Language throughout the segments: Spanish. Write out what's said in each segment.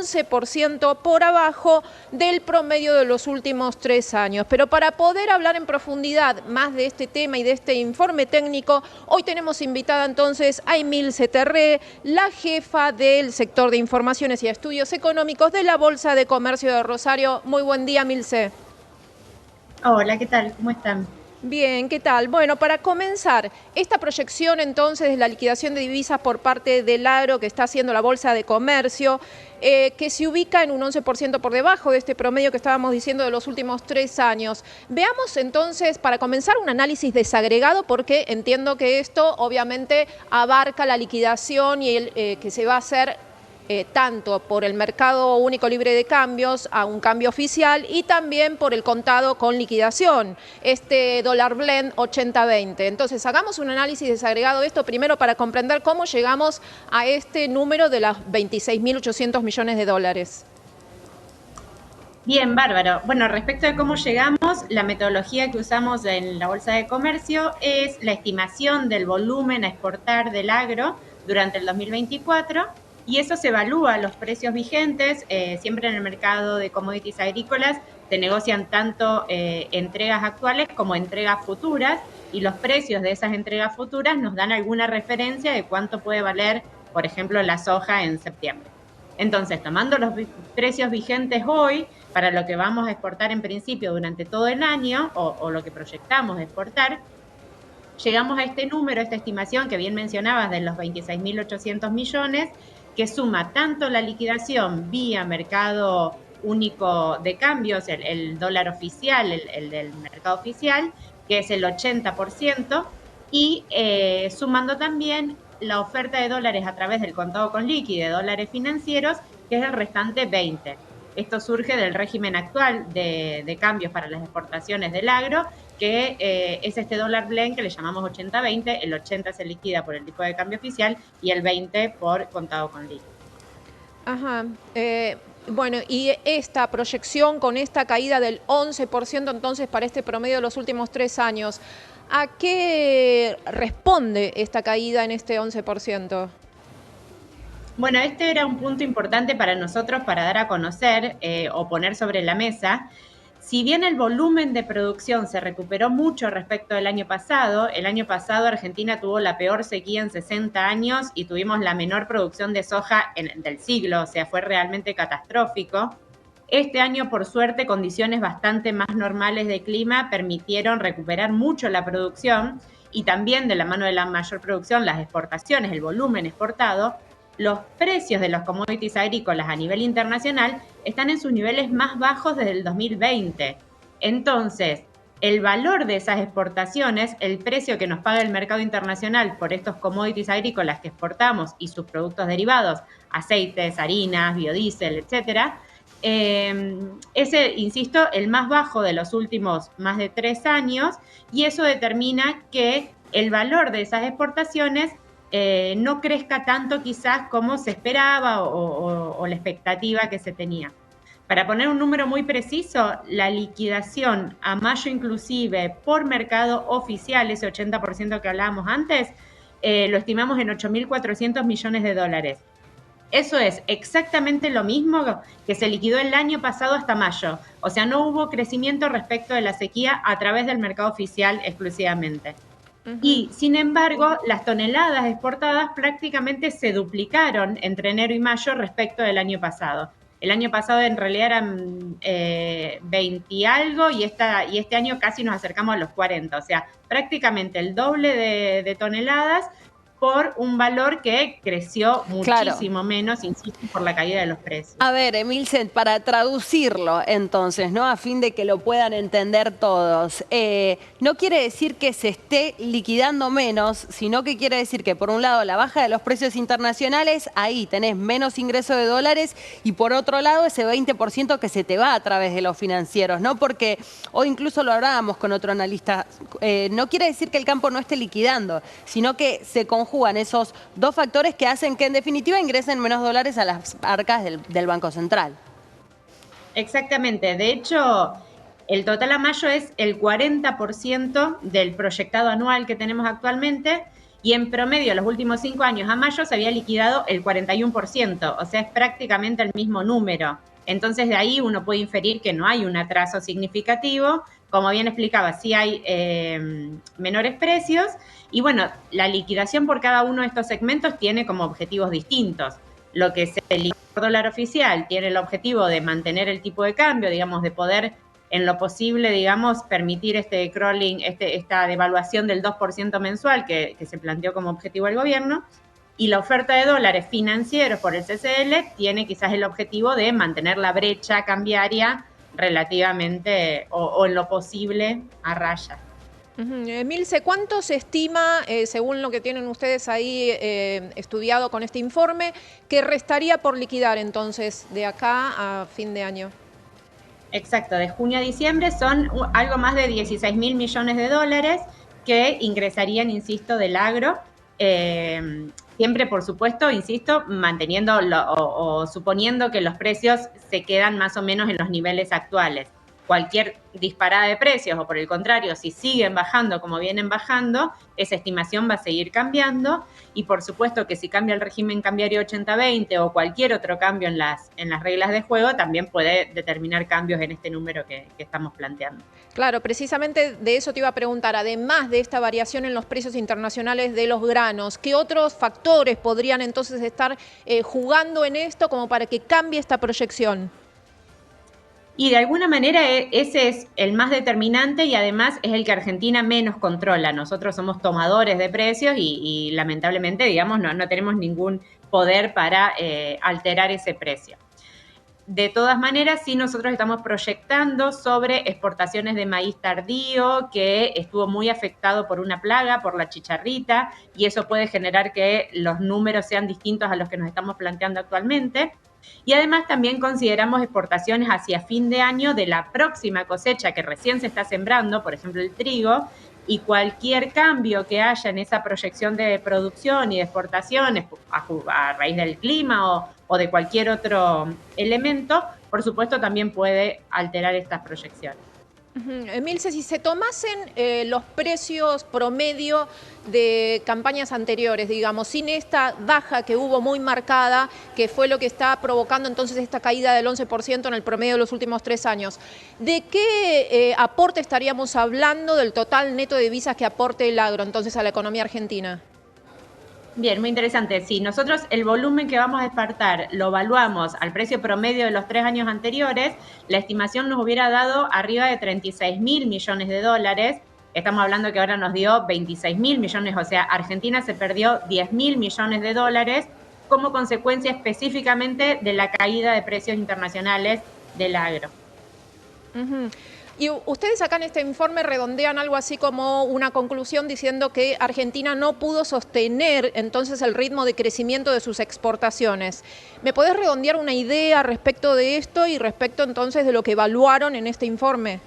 11% por abajo del promedio de los últimos 3 años. Pero para poder hablar en profundidad más de este tema y de este informe técnico, hoy tenemos invitada entonces a Emilce Terré, la jefa del sector de informaciones y estudios económicos de la Bolsa de Comercio de Rosario. Muy buen día, Emilce. Hola, ¿qué tal? ¿Cómo están? Bien, ¿qué tal? Bueno, para comenzar, esta proyección entonces de la liquidación de divisas por parte del agro que está haciendo la Bolsa de Comercio, que se ubica en un 11% por debajo de este promedio que estábamos diciendo de los últimos 3 años. Veamos entonces, para comenzar, un análisis desagregado, porque entiendo que esto obviamente abarca la liquidación y el que se va a hacer tanto por el mercado único libre de cambios a un cambio oficial y también por el contado con liquidación, este dólar blend 80-20. Entonces, hagamos un análisis desagregado de esto primero para comprender cómo llegamos a este número de los 26.800 millones de dólares. Bien, bárbaro. Bueno, respecto de cómo llegamos, la metodología que usamos en la Bolsa de Comercio es la estimación del volumen a exportar del agro durante el 2024 y eso se evalúa los precios vigentes. Siempre en el mercado de commodities agrícolas se negocian tanto entregas actuales como entregas futuras y los precios de esas entregas futuras nos dan alguna referencia de cuánto puede valer, por ejemplo, la soja en septiembre. Entonces, tomando los precios vigentes hoy para lo que vamos a exportar en principio durante todo el año o lo que proyectamos exportar, llegamos a este número, esta estimación que bien mencionabas de los 26.800 millones, que suma tanto la liquidación vía mercado único de cambios, el dólar oficial, el del mercado oficial, que es el 80%, y sumando también la oferta de dólares a través del contado con liqui de dólares financieros, que es el restante 20. Esto surge del régimen actual de cambios para las exportaciones del agro, que es este dólar blend que le llamamos 80-20, el 80 se liquida por el tipo de cambio oficial y el 20 por contado con liqui. Ajá. Bueno, y esta proyección con esta caída del 11% entonces para este promedio de los últimos 3 años, ¿a qué responde esta caída en este 11%? Bueno, este era un punto importante para nosotros para dar a conocer o poner sobre la mesa. Si bien el volumen de producción se recuperó mucho respecto del año pasado, el año pasado Argentina tuvo la peor sequía en 60 años y tuvimos la menor producción de soja del siglo, o sea, fue realmente catastrófico. Este año, por suerte, condiciones bastante más normales de clima permitieron recuperar mucho la producción y también de la mano de la mayor producción, las exportaciones, el volumen exportado. Los precios de los commodities agrícolas a nivel internacional están en sus niveles más bajos desde el 2020. Entonces, el valor de esas exportaciones, el precio que nos paga el mercado internacional por estos commodities agrícolas que exportamos y sus productos derivados, aceites, harinas, biodiesel, etcétera, ese, insisto, el más bajo de los últimos más de 3 años, y eso determina que el valor de esas exportaciones no crezca tanto quizás como se esperaba o la expectativa que se tenía. Para poner un número muy preciso, la liquidación a mayo inclusive por mercado oficial, ese 80% que hablábamos antes, lo estimamos en 8.400 millones de dólares. Eso es exactamente lo mismo que se liquidó el año pasado hasta mayo. O sea, no hubo crecimiento respecto de la sequía a través del mercado oficial exclusivamente. Y, sin embargo, las toneladas exportadas prácticamente se duplicaron entre enero y mayo respecto del año pasado. El año pasado en realidad eran 20 y algo y este año casi nos acercamos a los 40. O sea, prácticamente el doble de toneladas por un valor que creció Claro. muchísimo menos, insisto, por la caída de los precios. A ver, Emilce, para traducirlo entonces, ¿no? A fin de que lo puedan entender todos. No quiere decir que se esté liquidando menos, sino que quiere decir que por un lado la baja de los precios internacionales, ahí tenés menos ingreso de dólares y por otro lado ese 20% que se te va a través de los financieros, ¿no? Porque hoy incluso lo hablábamos con otro analista, no quiere decir que el campo no esté liquidando, sino que se conjugan esos dos factores que hacen que en definitiva ingresen menos dólares a las arcas del Banco Central. Exactamente. De hecho, el total a mayo es el 40% del proyectado anual que tenemos actualmente y en promedio los últimos 5 años a mayo se había liquidado el 41%, o sea, es prácticamente el mismo número. Entonces de ahí uno puede inferir que no hay un atraso significativo. Como bien explicaba, sí hay menores precios y bueno, la liquidación por cada uno de estos segmentos tiene como objetivos distintos. Lo que es el dólar oficial tiene el objetivo de mantener el tipo de cambio, digamos, de poder en lo posible, digamos, permitir este crawling, esta devaluación del 2% mensual que se planteó como objetivo el gobierno. Y la oferta de dólares financieros por el CCL tiene quizás el objetivo de mantener la brecha cambiaria relativamente o en lo posible a raya. Milce, ¿cuánto se estima, según lo que tienen ustedes ahí estudiado con este informe, que restaría por liquidar entonces de acá a fin de año? Exacto, de junio a diciembre son algo más de 16.000 millones de dólares que ingresarían, insisto, del agro. Siempre, por supuesto, insisto, manteniendo o suponiendo que los precios se quedan más o menos en los niveles actuales. Cualquier disparada de precios, o por el contrario, si siguen bajando como vienen bajando, esa estimación va a seguir cambiando. Y por supuesto que si cambia el régimen cambiario 80-20 o cualquier otro cambio en las reglas de juego, también puede determinar cambios en este número que estamos planteando. Claro, precisamente de eso te iba a preguntar. Además de esta variación en los precios internacionales de los granos, ¿qué otros factores podrían entonces estar jugando en esto como para que cambie esta proyección? Y de alguna manera ese es el más determinante y además es el que Argentina menos controla. Nosotros somos tomadores de precios y lamentablemente, digamos, no tenemos ningún poder para alterar ese precio. De todas maneras, sí nosotros estamos proyectando sobre exportaciones de maíz tardío, que estuvo muy afectado por una plaga, por la chicharrita, y eso puede generar que los números sean distintos a los que nos estamos planteando actualmente. Y además también consideramos exportaciones hacia fin de año de la próxima cosecha que recién se está sembrando, por ejemplo el trigo, y cualquier cambio que haya en esa proyección de producción y de exportaciones a raíz del clima o de cualquier otro elemento, por supuesto también puede alterar estas proyecciones. Milce, si se tomasen los precios promedio de campañas anteriores, digamos, sin esta baja que hubo muy marcada, que fue lo que está provocando entonces esta caída del 11% en el promedio de los últimos 3 años, ¿de qué aporte estaríamos hablando del total neto de divisas que aporte el agro entonces a la economía argentina? Bien, muy interesante. Si nosotros el volumen que vamos a exportar lo evaluamos al precio promedio de los 3 años anteriores, la estimación nos hubiera dado arriba de 36.000 millones de dólares. Estamos hablando que ahora nos dio 26.000 millones, o sea, Argentina se perdió 10.000 millones de dólares como consecuencia específicamente de la caída de precios internacionales del agro. Y ustedes acá en este informe redondean algo así como una conclusión diciendo que Argentina no pudo sostener entonces el ritmo de crecimiento de sus exportaciones. ¿Me podés redondear una idea respecto de esto y respecto entonces de lo que evaluaron en este informe?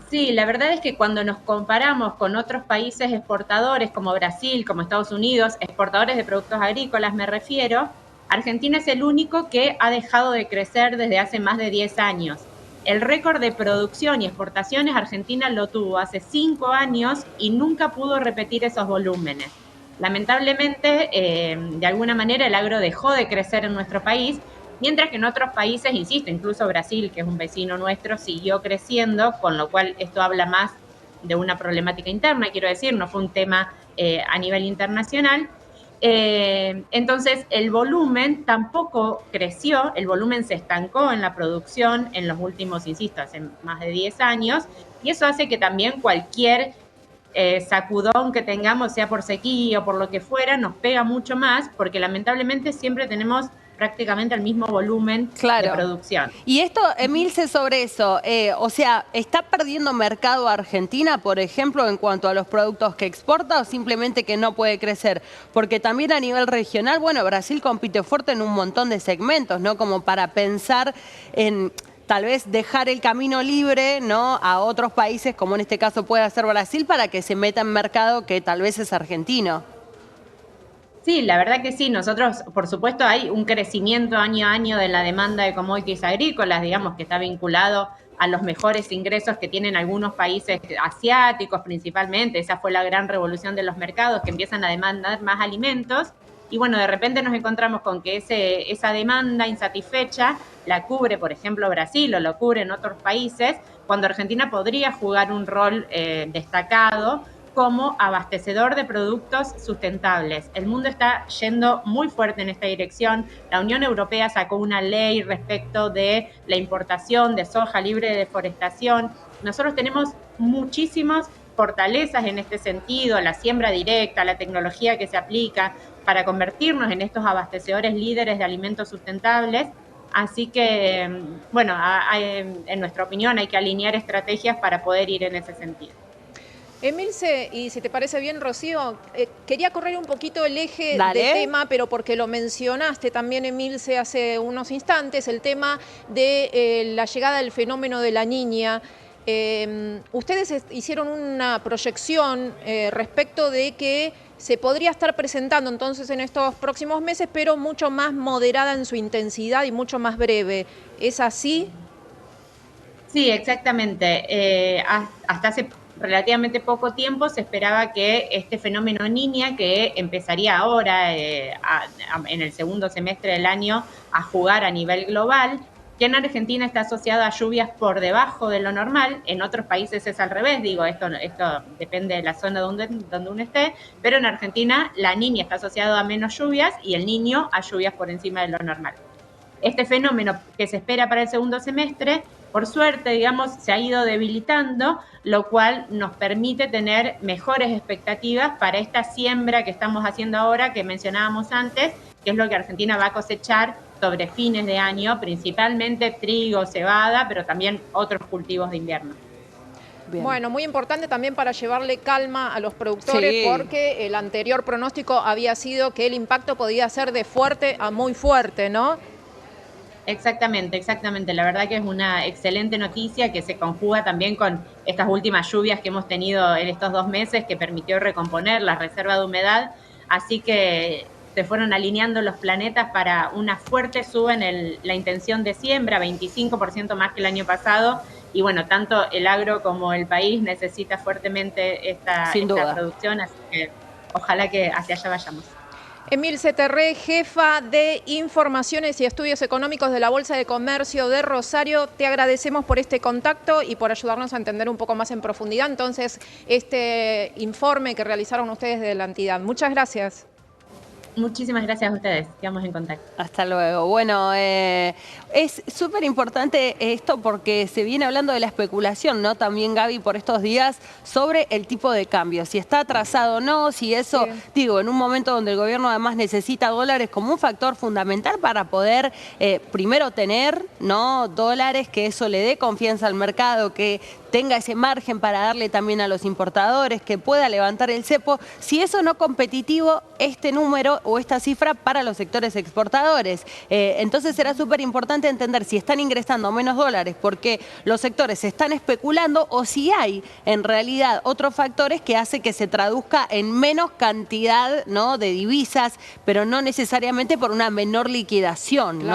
Sí, la verdad es que cuando nos comparamos con otros países exportadores como Brasil, como Estados Unidos, exportadores de productos agrícolas me refiero, Argentina es el único que ha dejado de crecer desde hace más de 10 años. El récord de producción y exportaciones Argentina lo tuvo hace 5 años y nunca pudo repetir esos volúmenes. Lamentablemente, de alguna manera el agro dejó de crecer en nuestro país, mientras que en otros países, insisto, incluso Brasil, que es un vecino nuestro, siguió creciendo, con lo cual esto habla más de una problemática interna, quiero decir, no fue un tema a nivel internacional. Entonces el volumen tampoco creció, el volumen se estancó en la producción en los últimos, insisto, hace más de 10 años, y eso hace que también cualquier sacudón que tengamos, sea por sequía o por lo que fuera, nos pega mucho más, porque lamentablemente siempre tenemos prácticamente el mismo volumen de producción. Y esto, Emilce, sobre eso, o sea, ¿está perdiendo mercado Argentina, por ejemplo, en cuanto a los productos que exporta o simplemente que no puede crecer? Porque también a nivel regional, bueno, Brasil compite fuerte en un montón de segmentos, ¿no? Como para pensar en tal vez dejar el camino libre, ¿no?, a otros países, como en este caso puede hacer Brasil, para que se meta en mercado que tal vez es argentino. Sí, la verdad que sí. Nosotros, por supuesto, hay un crecimiento año a año de la demanda de commodities agrícolas, digamos, que está vinculado a los mejores ingresos que tienen algunos países asiáticos principalmente. Esa fue la gran revolución de los mercados, que empiezan a demandar más alimentos. Y bueno, de repente nos encontramos con que esa demanda insatisfecha la cubre, por ejemplo, Brasil, o lo cubre en otros países, cuando Argentina podría jugar un rol destacado como abastecedor de productos sustentables. El mundo está yendo muy fuerte en esta dirección. La Unión Europea sacó una ley respecto de la importación de soja libre de deforestación. Nosotros tenemos muchísimas fortalezas en este sentido, la siembra directa, la tecnología que se aplica para convertirnos en estos abastecedores líderes de alimentos sustentables. Así que, bueno, en nuestra opinión hay que alinear estrategias para poder ir en ese sentido. Emilce, y si te parece bien, Rocío, quería correr un poquito el eje Dale. de tema, pero porque lo mencionaste también, Emilce, hace unos instantes, el tema de la llegada del fenómeno de la Niña. Ustedes hicieron una proyección respecto de que se podría estar presentando entonces en estos próximos meses, pero mucho más moderada en su intensidad y mucho más breve. ¿Es así? Sí, exactamente. Hasta hace relativamente poco tiempo se esperaba que este fenómeno Niña, que empezaría ahora en el segundo semestre del año a jugar a nivel global, que en Argentina está asociado a lluvias por debajo de lo normal. En otros países es al revés, digo, esto depende de la zona donde uno esté, pero en Argentina la Niña está asociado a menos lluvias y el Niño a lluvias por encima de lo normal. Este fenómeno que se espera para el segundo semestre, por suerte, digamos, se ha ido debilitando, lo cual nos permite tener mejores expectativas para esta siembra que estamos haciendo ahora, que mencionábamos antes, que es lo que Argentina va a cosechar sobre fines de año, principalmente trigo, cebada, pero también otros cultivos de invierno. Bien. Bueno, muy importante también para llevarle calma a los productores, Sí. porque el anterior pronóstico había sido que el impacto podía ser de fuerte a muy fuerte, ¿no? Exactamente, exactamente. La verdad que es una excelente noticia que se conjuga también con estas últimas lluvias que hemos tenido en estos 2 meses, que permitió recomponer la reserva de humedad. Así que se fueron alineando los planetas para una fuerte suba en la intención de siembra, 25% más que el año pasado. Y bueno, tanto el agro como el país necesita fuertemente esta producción, así que ojalá que hacia allá vayamos. Emilce Terré, jefa de Informaciones y Estudios Económicos de la Bolsa de Comercio de Rosario, te agradecemos por este contacto y por ayudarnos a entender un poco más en profundidad entonces este informe que realizaron ustedes de la entidad. Muchas gracias. Muchísimas gracias a ustedes, quedamos en contacto. Hasta luego. Bueno, es súper importante esto porque se viene hablando de la especulación, ¿no? También, Gaby, por estos días, sobre el tipo de cambio, si está atrasado o no, si eso, digo, en un momento donde el gobierno además necesita dólares como un factor fundamental para poder primero tener, ¿no?, dólares, que eso le dé confianza al mercado, que tenga ese margen para darle también a los importadores, que pueda levantar el cepo. Si eso no competitivo, este número o esta cifra para los sectores exportadores. Entonces será súper importante entender si están ingresando menos dólares porque los sectores están especulando o si hay en realidad otros factores que hace que se traduzca en menos cantidad, ¿no?, de divisas, pero no necesariamente por una menor liquidación, ¿no?